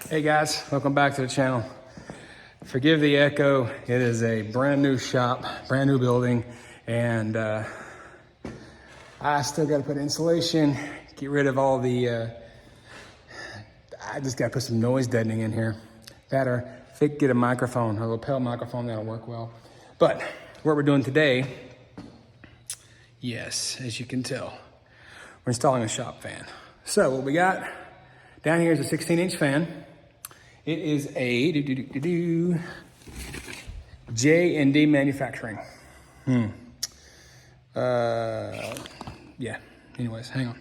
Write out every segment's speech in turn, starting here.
Hey guys, welcome back to the channel. Forgive the echo. It is a brand new shop, brand new building, and I still got to put insulation, get rid of all the, I just got to put some noise deadening in here. That or get a microphone, a lapel microphone that'll work well. But what we're doing today, yes, as you can tell, we're installing a shop fan. So what we got down here is a 16-inch fan. It is a J&D Manufacturing. Yeah, anyways, hang on.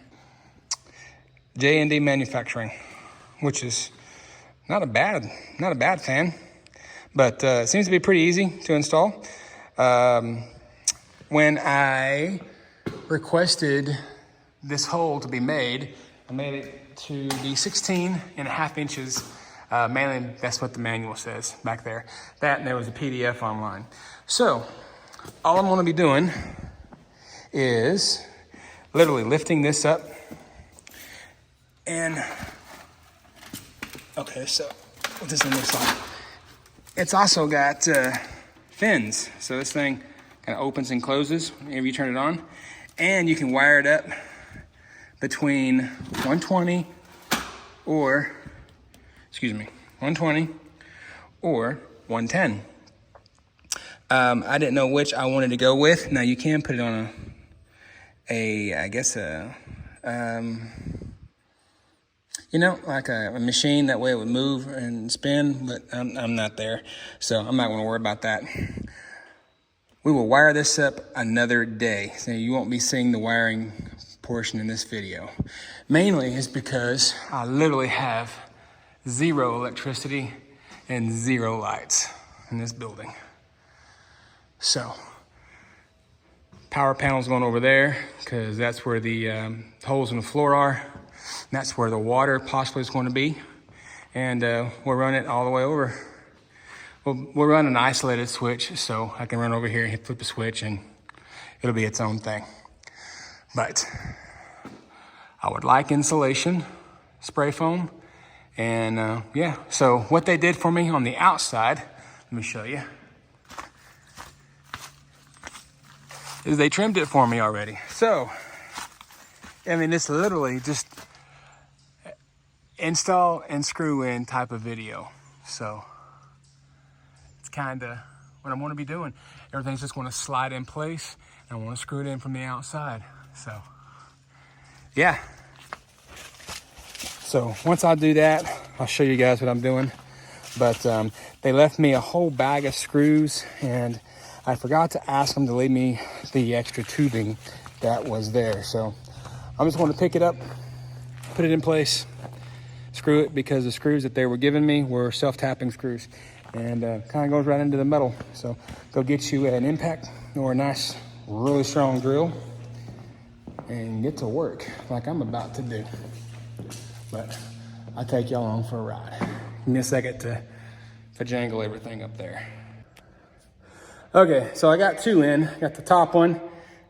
J&D Manufacturing, which is not a bad fan, but it seems to be pretty easy to install. When I requested this hole to be made, I made it to be 16.5 inches. Mainly, that's what the manual says back there. That, and there was a PDF online. So, all I'm gonna be doing is literally lifting this up. And, okay, so what does it look like? It's also got fins. So this thing kind of opens and closes whenever you turn it on. And you can wire it up between 120 or 120 or 110. I didn't know which I wanted to go with. Now you can put it on like a machine. That way it would move and spin, but I'm not there. So I'm not gonna worry about that. We will wire this up another day. So you won't be seeing the wiring portion in this video. Mainly is because I literally have zero electricity and zero lights in this building. So, power panel's going over there because that's where the holes in the floor are. That's where the water possibly is going to be. And we'll run it all the way over. We'll run an isolated switch, so I can run over here and flip the switch and it'll be its own thing. But I would like insulation, spray foam, and yeah, so what they did for me on the outside, let me show you, is they trimmed it for me already. So, I mean, it's literally just install and screw in type of video. So, it's kind of what I'm going to be doing. Everything's just going to slide in place, and I want to screw it in from the outside. So, yeah. So once I do that, I'll show you guys what I'm doing. But they left me a whole bag of screws, and I forgot to ask them to leave me the extra tubing that was there. So I'm just going to pick it up, put it in place, screw it, because the screws that they were giving me were self-tapping screws, and kind of goes right into the metal. So go get you an impact or a nice, really strong drill and get to work like I'm about to do. But I'll take y'all along for a ride. Give me a second to jangle everything up there. Okay, so I got two in. Got the top one,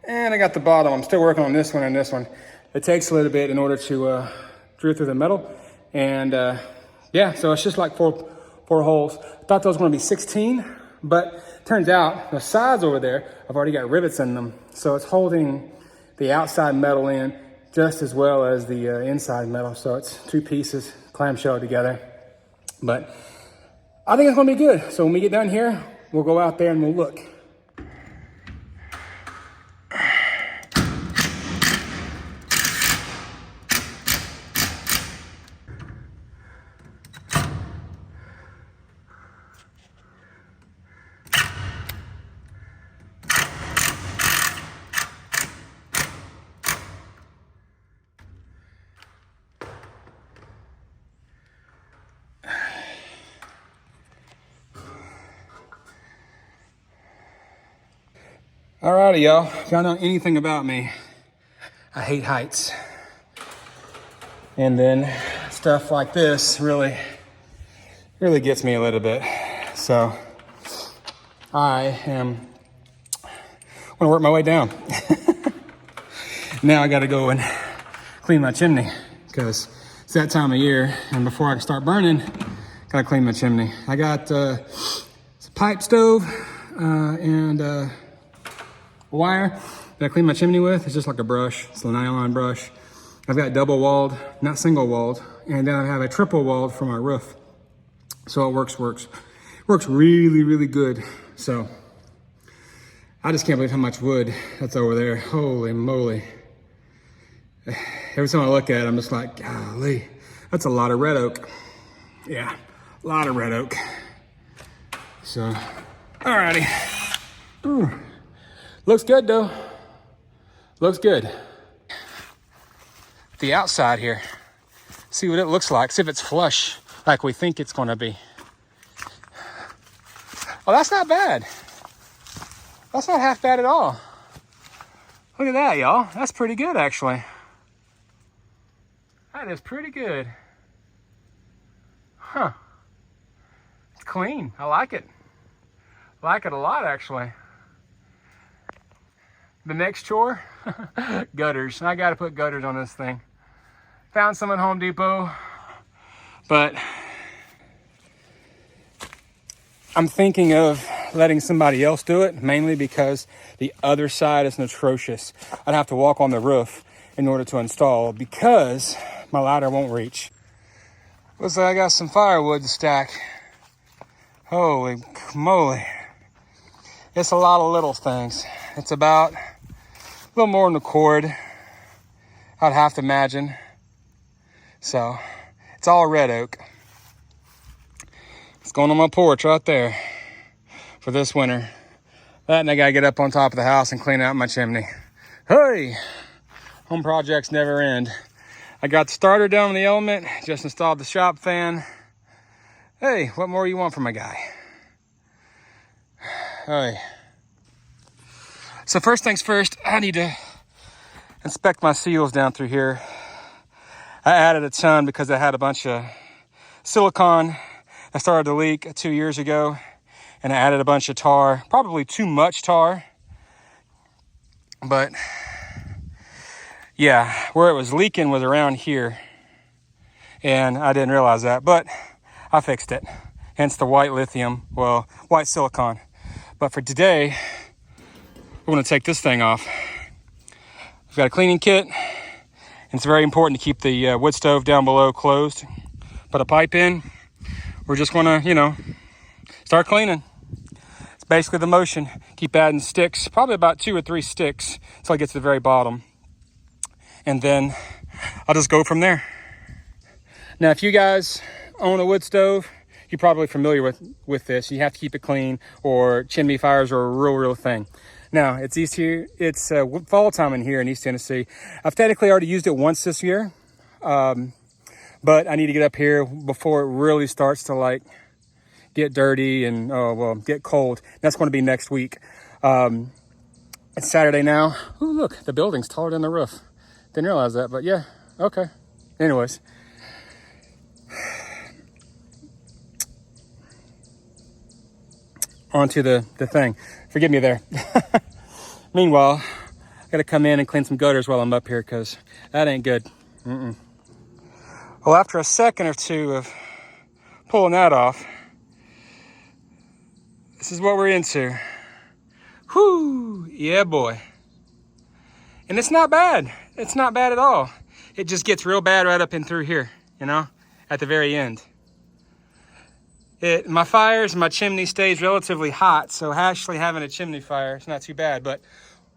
and I got the bottom. I'm still working on this one and this one. It takes a little bit in order to drill through the metal. And yeah, so it's just like four holes. I thought those were gonna be 16, but turns out the sides over there, I've already got rivets in them. So it's holding the outside metal in just as well as the inside metal. So it's two pieces, clamshell together. But I think it's gonna be good. So when we get done here, we'll go out there and we'll look. Alrighty, y'all. If y'all know anything about me, I hate heights. And then stuff like this really gets me a little bit. So I am gonna work my way down. Now I gotta go and clean my chimney because it's that time of year, and before I can start burning, Gotta clean my chimney. I got a pipe stove and wire that I clean my chimney with. It's just like a brush. It's a nylon brush. I've got double walled, not single walled, and then I have a triple walled for my roof. So it works really, really good. So I just can't believe how much wood that's over there. Holy moly. Every time I look at it, I'm just like, golly, that's a lot of red oak. Yeah, a lot of red oak. So, alrighty. Ooh. Looks good though. Looks good. The outside here. See what it looks like. See if it's flush like we think it's gonna be. Oh, that's not bad. That's not half bad at all. Look at that, y'all. That's pretty good, actually. That is pretty good. Huh. It's clean. I like it. I like it a lot, actually. The next chore, gutters. I gotta put gutters on this thing. Found some at Home Depot, but I'm thinking of letting somebody else do it, mainly because the other side is atrocious. I'd have to walk on the roof in order to install because my ladder won't reach. Looks like I got some firewood to stack. Holy moly. It's a lot of little things. It's about a little more than a cord, I'd have to imagine. So it's all red oak. It's going on my porch right there for this winter. That and I gotta get up on top of the house and clean out my chimney. Hey, home projects never end. I got the starter down in the element, just installed the shop fan. Hey, what more you want from a guy? Hey. So first things first, I need to inspect my seals down through here. I added a ton because I had a bunch of silicone that started to leak 2 years ago, and I added a bunch of tar, probably too much tar. But yeah, where it was leaking was around here, and I didn't realize that, but I fixed it. Hence the white lithium, well, white silicone. But for today, we're gonna take this thing off. We've got a cleaning kit. It's very important to keep the wood stove down below closed. Put a pipe in. We're just gonna, start cleaning. It's basically the motion. Keep adding sticks, probably about 2 or 3 sticks until I get to the very bottom. And then I'll just go from there. Now, if you guys own a wood stove, you're probably familiar with this. You have to keep it clean, or chimney fires are a real thing. Now, it's fall time in here in East Tennessee. I've technically already used it once this year, but I need to get up here before it really starts to get dirty and get cold. That's going to be next week. It's Saturday now. Ooh, look, the building's taller than the roof. Didn't realize that, but yeah, okay. Anyways. Onto the thing. Forgive me there. Meanwhile, I gotta come in and clean some gutters while I'm up here because that ain't good. Well, after a second or two of pulling that off, this is what we're into. Whoo, yeah boy. And it's not bad. It's not bad at all. It just gets real bad right up in through here, at the very end. My fires, my chimney stays relatively hot, so actually having a chimney fire is not too bad, but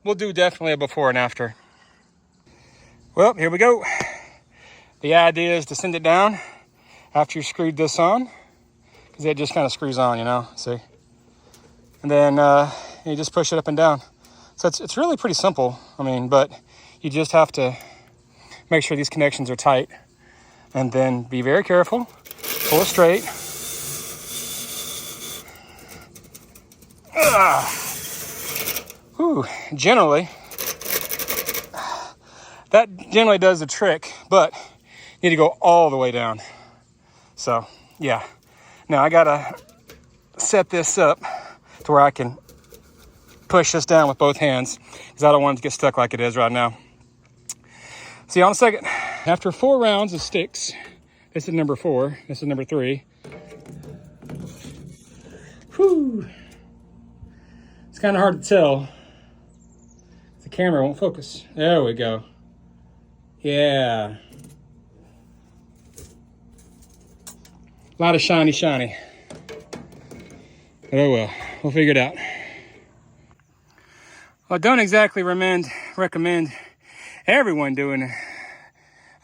we'll do definitely a before and after. Well, here we go. The idea is to send it down after you screwed this on, because it just kind of screws on, see? And then you just push it up and down. So it's really pretty simple, but you just have to make sure these connections are tight, and then be very careful, pull it straight. Generally, that generally does the trick, but you need to go all the way down. So, yeah. Now I gotta set this up to where I can push this down with both hands, because I don't want it to get stuck like it is right now. See you in a second. After 4 rounds of sticks, this is number 4, this is number 3. Whew. It's kind of hard to tell. The camera won't focus. There we go. Yeah. A lot of shiny. But oh well, we'll figure it out. Well, I don't exactly recommend everyone doing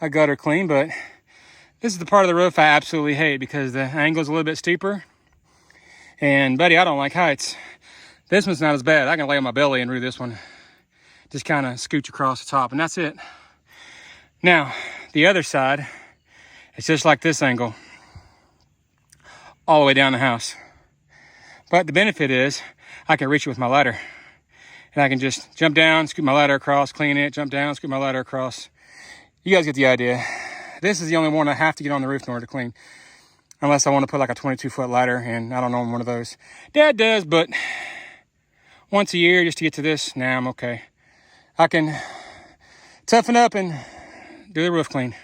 a gutter clean, but this is the part of the roof I absolutely hate because the angle's a little bit steeper. And buddy, I don't like heights. This one's not as bad. I can lay on my belly and do this one. Just kind of scooch across the top, and that's it. Now, the other side, it's just like this angle, all the way down the house. But the benefit is I can reach it with my ladder. And I can just jump down, scoot my ladder across, clean it, jump down, scoot my ladder across. You guys get the idea. This is the only one I have to get on the roof in order to clean. Unless I want to put like a 22-foot ladder, and I don't own one of those. Dad does, but once a year just to get to this, nah, I'm okay. I can toughen up and do the roof clean.